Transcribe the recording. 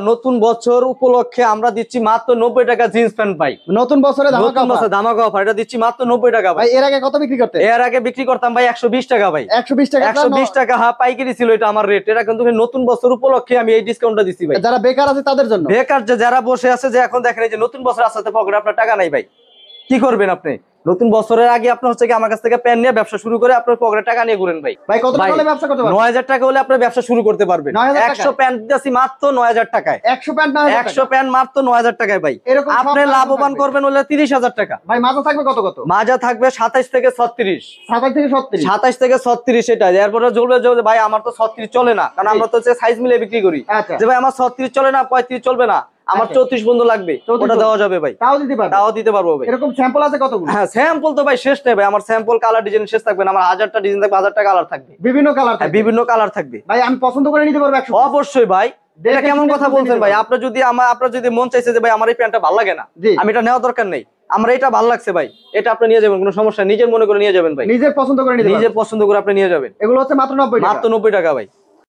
নতুন বছর উপলক্ষে আমরা দিচ্ছি মাত্র 90 টাকা জিন্স প্যান্ট ভাই। নতুন বছরে ধামাকা অফার, এটা দিচ্ছি মাত্র 90 টাকা ভাই। এর আগে কত বিক্রি করতে? এর আগে বিক্রি করতাম ভাই 120 টাকা ভাই। 120 টাকা? 120 টাকা, হ্যাঁ পাইকারি ছিল এটা আমার রেট। এটা কিন্তু নতুন বছর উপলক্ষে আমি এই ডিসকাউন্টটা দিচ্ছি ভাই। যারা বেকার আছে তাদের জন্য। বেকার যারা বসে আছে, যে এখন দেখেন এই যে নতুন বছর আসতে পকেটে আপনার টাকা নাই ভাই, কি করবেন আপনি? নতুন বছরের আগে আপনি হচ্ছে কি আমার কাছ থেকে প্যান নিয়ে ব্যবসা শুরু করে আপনার পকেটে টাকা নিয়ে ঘুরেন ভাই। ভাই কত টাকা হলে ব্যবসা করতে পারবেন? 9000 টাকা হলে আপনি ব্যবসা শুরু করতে পারবেন। 100 প্যান দিতেছি মাত্র 9000 টাকায়। 100 প্যান্ট 9000 টাকা? 100 প্যান মাত্র 9000 টাকায় ভাই। আপনি লাভবান করবেন হলে 30000 টাকা ভাই। মাজা থাকবে কত কত? মাজা থাকবে 27 থেকে 36। 27 থেকে 36? 27 থেকে 36 এটা। এরপরে জ্বলবে যে ভাই আমার তো 36 চলে না, কারণ আমরা তো সাইজ মিলে বিক্রি করি। যে ভাই আমার 36 চলে না, 35 চলবে না, আমার 34 বন্ধু লাগবে, ওটা দেওয়া যাবে ভাই। তাও দিতে পারবে? তাও দিতে পারবো ভাই। এরকম স্যাম্পল আছে কতগুলো? হ্যাঁ স্যাম্পল তো ভাই শেষ নেই ভাই। আমার স্যাম্পল কালার ডিজাইন শেষ থাকবে না। আমার 1000টা ডিজাইন থাকবে, 1000টা কালার থাকবে, বিভিন্ন কালার থাকবে। বিভিন্ন কালার থাকবে ভাই আমি পছন্দ করে নিতে পারবো 100? অবশ্যই ভাই। এটা কেমন কথা বলছেন ভাই? আপনার যদি মন চাইছে যে ভাই আমার এই প্যান্টটা ভালো লাগে না, আমি এটা নেওয়া দরকার নেই, আমার এটা ভালো লাগছে ভাই, এটা আপনি নিয়ে যাবেন, কোনো সমস্যা, নিজের মনে করে নিয়ে যাবেন ভাই। নিজের পছন্দ করে নিতে পারবেন? নিজের পছন্দ করে আপনি নিয়ে যাবেন। এগুলো হচ্ছে মাত্র 90 টাকা? মাত্র 90 টাকা ভাই।